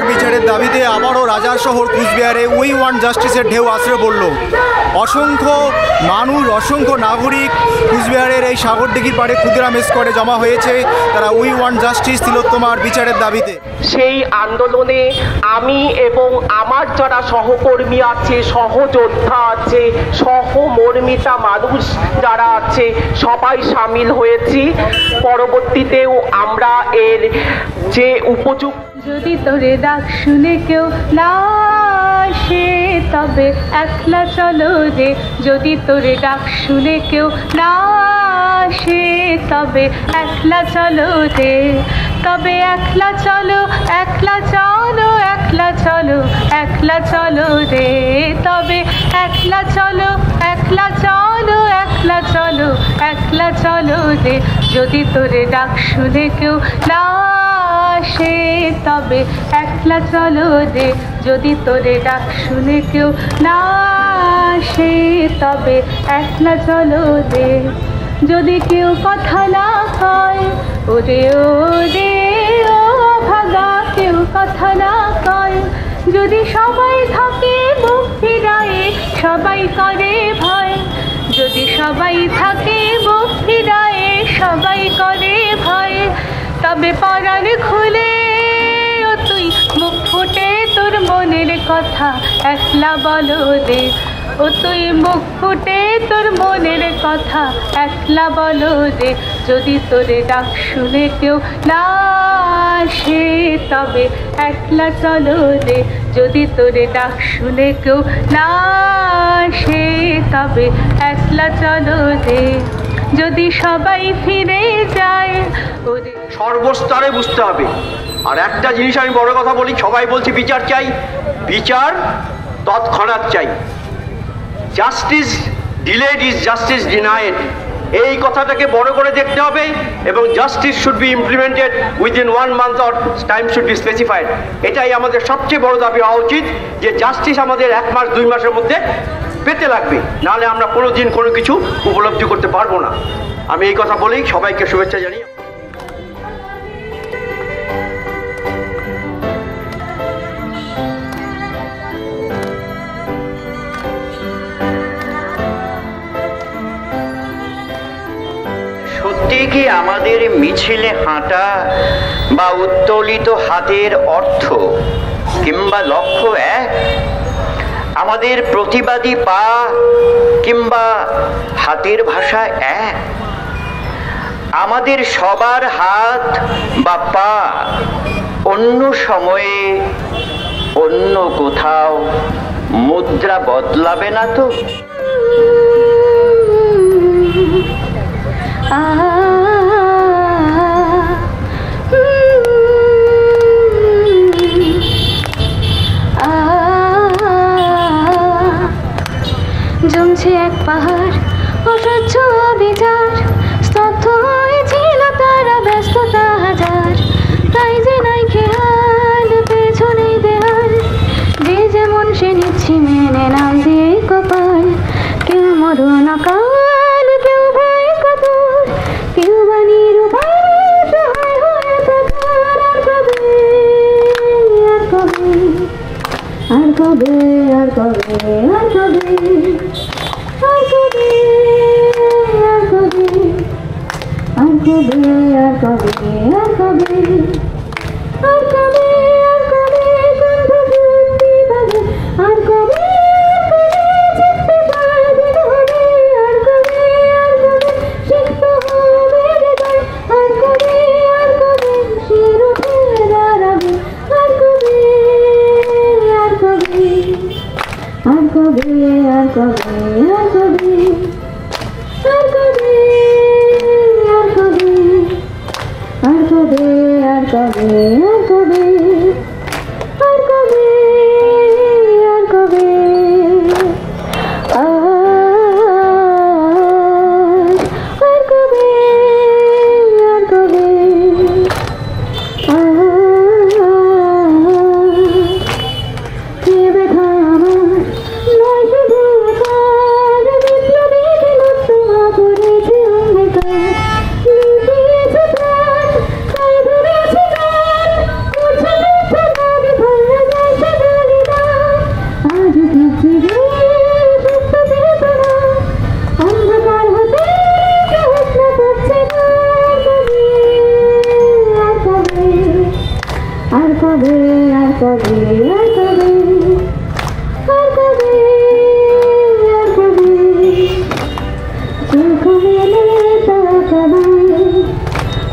তিলোত্তমার বিচারের দাবিতে আবারও রাজার শহর কুচবিহারে উই ওয়ান্ট জাস্টিসের ঢেউ আছড়ে পড়ল। অসংখ্য মানুষ, অসংখ্য নাগরিক কুচবিহারের এই সাগরদিঘির পাড়ে ক্ষুদিরাম স্কোয়ারে জমা হয়েছে। তারা উই ওয়ান্ট জাস্টিস তিলোত্তমার বিচারের দাবিতে। সেই আন্দোলনে আমি এবং আমার যারা সহকর্মী আছে, সহযোদ্ধা আছে, সহমর্মিতা মানুষ যারা আছে, সবাই সামিল হয়েছি। পরবর্তীতেও আমরা এর যে উপযুক্ত, যদি তোরে ডাক শুনে কেউ না আসে তবে একলা চলো রে, যদি তোরে ডাক শুনে কেউ না আসে তবে একলা চলো রে, তবে একলা চলো, একলা চলো, একলা চলো, একলা চলো রে, তবে একলা চলো, একলা চলো, একলা চলো, একলা চলো রে, যদি তোরে ডাক শুনে কেউ না আসে তবে একলা চলো রে, যদি তোরে ডাক শুনে কেউ না আসে তবে একলা চলো রে, যদি কেউ কথা না কয় ওরে ওরে ও ভাগা, কেউ কথা না কয়, যদি সবাই থাকে মুখ ফিরায়ে সবাই করে ভয়, যদি সবাই থাকে মুখ ফিরায়ে সবাই করে ভয়, তবে পরাণ খুলে ও তুই মুখ ফুটে তোর মনের কথা একলা বলো রে, ও তুই মুখ ফুটে তোর মনের কথা একলা বলো রে, যদি তোরে ডাক শুনে কেউ না আসে তবে একলা চলো রে, যদি তোরে ডাক শুনে কেউ না আসে তবে একলা চলো রে, যদি সবাই ফিরে যায় ওরে। সর্বস্তরে বুঝতে হবে। আর একটা জিনিস আমি বড় কথা বলি, সবাই বলছি বিচার চাই, বিচার তৎক্ষণাৎ চাই। Justice delayed is justice denied, এই কথাটাকে বড় করে দেখতে হবে, এবং justice should be implemented within 1 month or time should be specified. এটাই আমাদের সবচেয়ে বড় দাবি হওয়া উচিত, যে জাস্টিস আমাদের 1 মাস 2 মাসের মধ্যে পেতে লাগবে, নাহলে আমরা কোনোদিন কোনো কিছু উপলব্ধি করতে পারবো না। আমি এই কথা বলেই সবাইকে শুভেচ্ছা জানিয়ে সত্যি কি আমাদের মিছিলে হাঁটা বা উত্তোলিত হাতের অর্থ কিংবা লক্ষ্য এক? আমাদের প্রতিবাদী পা কিংবা হাতের ভাষা এক? আমাদের সবার হাত বা পা অন্য সময়ে অন্য কোথাও মুদ্রা বদলাবে না তো? জমছে এক পাহাড় অসহ্য বিচার, স্তব্ধ হয়েছিল তারা ব্যস্ততা হাজার, তাই যে নাই খেয়াল পেছনেই দেয়াল, যে যেমন সে নিচ্ছি মেনে নাম দিয়ে কপাল, কেউ মরণ অকাল, কেউ ভয় কাতর, কেউ বাণীর উপায় হয়ে থাকার, আর কবে আর কবে আর কবে আর কবে আর কবে আর কবে আর কবে আর কবে আর কবে আর কবে আর কবে আর কবে সন্ধ্যা বাজে, আর কবে চিনতে পারবে হবে, আর কবে শিখতে হবে হৃদয়, আর কবে শির উঠে দাঁড়াবে, আর কবে আর কবে আর কবে আর কবে আর কবে আর কবে আর কবে আর কবে আর কবে আর কবে আর কবে আর কবে আর কবে আর কবে কে ব্যথা আমার নয় শুধু কার, বিপ্লবী তিলোত্তমা করেছে অঙ্গীকার, লুটিয়েছে প্রাণ তাই ধরেছে গান, কবে আর কবে আর কবে আর কবে আর কবে চোখ মেলে তাকাবে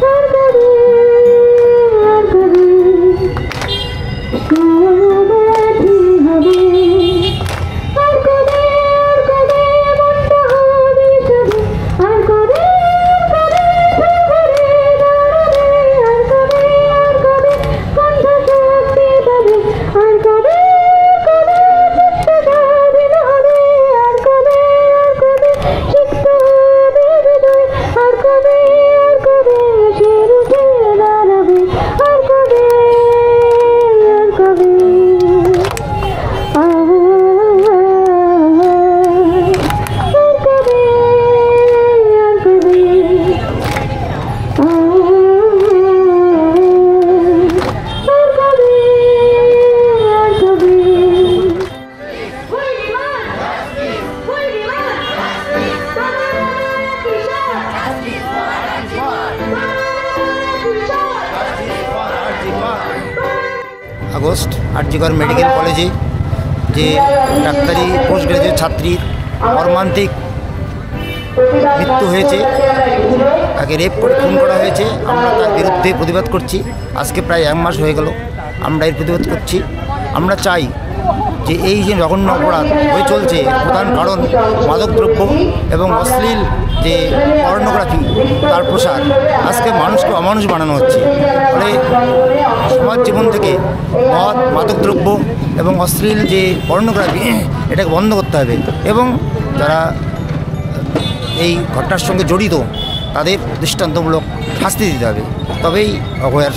আর কবে আর কবে সমাধি হবে আর কবে মনটা হবে সবে আর কবে আগস্ট আরজিকর মেডিকেল কলেজে যে ডাক্তারি পোস্ট গ্রাজুয়েট ছাত্রীর মর্মান্তিক মৃত্যু হয়েছে, তাকে রেপ করে খুন করা হয়েছে, আমরা তার বিরুদ্ধে প্রতিবাদ করছি। আজকে প্রায় 1 মাস হয়ে গেল আমরা এর প্রতিবাদ করছি। আমরা চাই যে এই যে জঘন্য অপরাধ হয়ে চলছে, প্রধান কারণ মাদকদ্রব্য এবং অশ্লীল যে পর্নোগ্রাফি তার প্রসার। আজকে মানুষকে অমানুষ বানানো হচ্ছে, ফলে সমাজ জীবন থেকে মদ, মাদকদ্রব্য এবং অশ্লীল যে পর্নোগ্রাফি এটাকে বন্ধ করতে হবে এবং যারা এই ঘটনার সঙ্গে জড়িত তাদের দৃষ্টান্তমূলক শাস্তি দিতে হবে, তবেই অভয়ার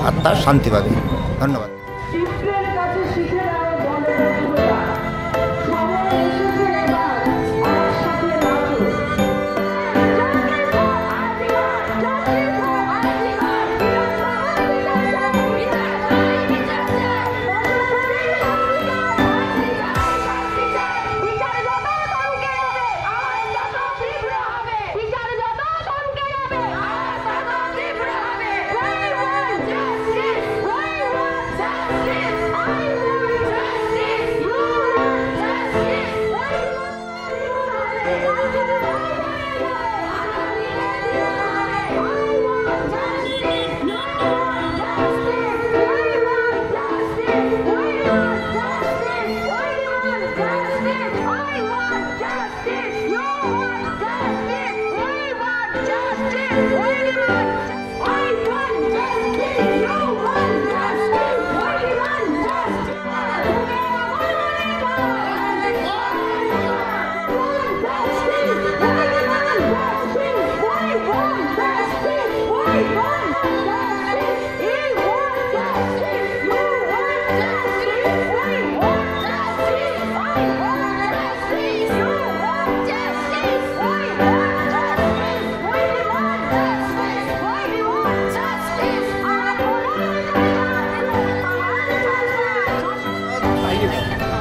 আত্মার শান্তি পাবে। ধন্যবাদ।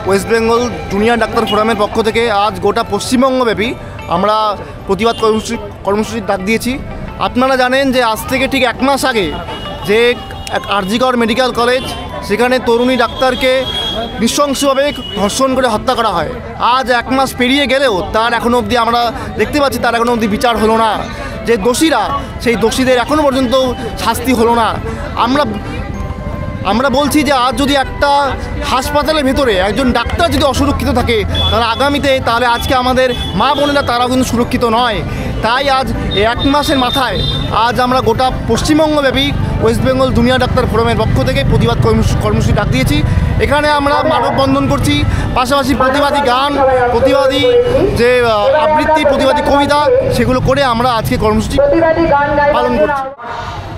ওয়েস্ট বেঙ্গল জুনিয়র ডাক্তার ফোরামের পক্ষ থেকে আজ গোটা পশ্চিমবঙ্গব্যাপী আমরা প্রতিবাদ কর্মসূচির ডাক দিয়েছি। আপনারা জানেন যে আজ থেকে ঠিক 1 মাস আগে যে আরজিকর মেডিকেল কলেজ, সেখানে তরুণী ডাক্তারকে নৃশংসভাবে ধর্ষণ করে হত্যা করা হয়। আজ 1 মাস পেরিয়ে গেলেও তার এখনও অবধি আমরা দেখতে পাচ্ছি তার এখনও অবধি বিচার হলো না। যে দোষীরা, সেই দোষীদের এখনও পর্যন্ত শাস্তি হলো না। আমরা বলছি যে আজ যদি একটা হাসপাতালের ভেতরে একজন ডাক্তার যদি অসুরক্ষিত থাকে, তাহলে আগামীতে আজকে আমাদের মা বোনেরা তারাও কিন্তু সুরক্ষিত নয়। তাই আজ 1 মাসের মাথায় আজ আমরা গোটা পশ্চিমবঙ্গব্যাপী ওয়েস্ট বেঙ্গল জুনিয়র ডাক্তার ফোরামের পক্ষ থেকে প্রতিবাদ কর্মসূচি ডাক দিয়েছি। এখানে আমরা মানববন্ধন করছি, পাশাপাশি প্রতিবাদী গান, প্রতিবাদী যে আবৃত্তি, প্রতিবাদী কবিতা, সেগুলো করে আমরা আজকে কর্মসূচি পালন করছি।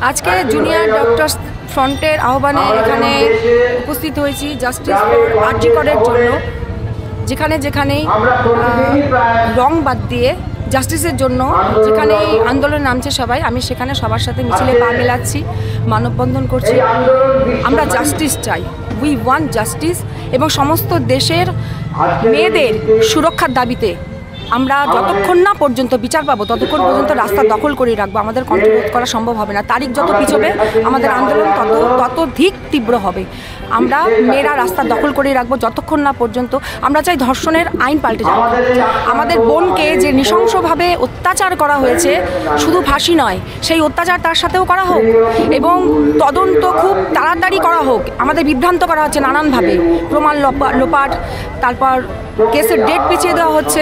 আজকে জুনিয়র ডক্টর ফ্রন্টের আহ্বানে এখানে উপস্থিত হয়েছি জাস্টিস আরজিকরের জন্য। যেখানে যেখানেই রং বাদ দিয়ে জাস্টিসের জন্য যেখানেই আন্দোলন নামছে সবাই, আমি সেখানে সবার সাথে মিছিলে পা মেলাচ্ছি, মানববন্ধন করছি। আমরা জাস্টিস চাই, উই ওয়ান্ট জাস্টিস, এবং সমস্ত দেশের মেয়েদের সুরক্ষার দাবিতে আমরা যতক্ষণ না পর্যন্ত বিচার পাবো ততক্ষণ পর্যন্ত রাস্তা দখল করে রাখবো। আমাদের কন্ট্রোল করা সম্ভব হবে না। তারিখ যত পিছবে আমাদের আন্দোলন ততধিক তীব্র হবে। আমরা মেয়েরা রাস্তা দখল করে রাখবো যতক্ষণ না পর্যন্ত। আমরা চাই ধর্ষণের আইন পাল্টে যাক। আমাদের বোনকে যে নৃশংসভাবে অত্যাচার করা হয়েছে, শুধু ফাঁসি নয়, সেই অত্যাচার তার সাথেও করা হোক এবং তদন্ত খুব তাড়াতাড়ি করা হোক। আমাদের বিভ্রান্ত করা হচ্ছে নানানভাবে, প্রমাণ লোপাট, তারপর কেসের ডেট পিছিয়ে দেওয়া হচ্ছে।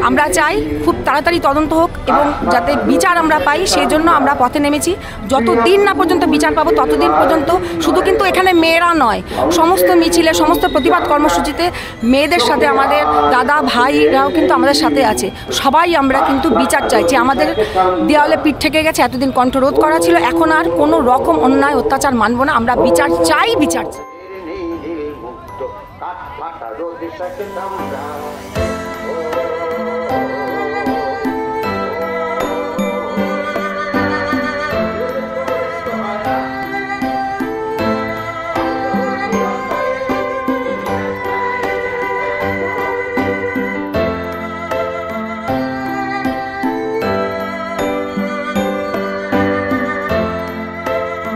আমরা চাই খুব তাড়াতাড়ি তদন্ত হোক এবং যাতে বিচার আমরা পাই, সেই জন্য আমরা পথে নেমেছি। যতদিন না পর্যন্ত বিচার পাবো ততদিন পর্যন্ত, শুধু কিন্তু এখানে মেয়েরা নয়, সমস্ত মিছিলে, সমস্ত প্রতিবাদ কর্মসূচিতে মেয়েদের সাথে আমাদের দাদা ভাইরাও কিন্তু আমাদের সাথে আছে। সবাই আমরা কিন্তু বিচার চাইছি। আমাদের দেওয়ালে পিঠ থেকে গেছে, এতদিন কণ্ঠরোধ করা ছিল, এখন আর কোনো রকম অন্যায় অত্যাচার মানব না। আমরা বিচার চাই, বিচার চাই।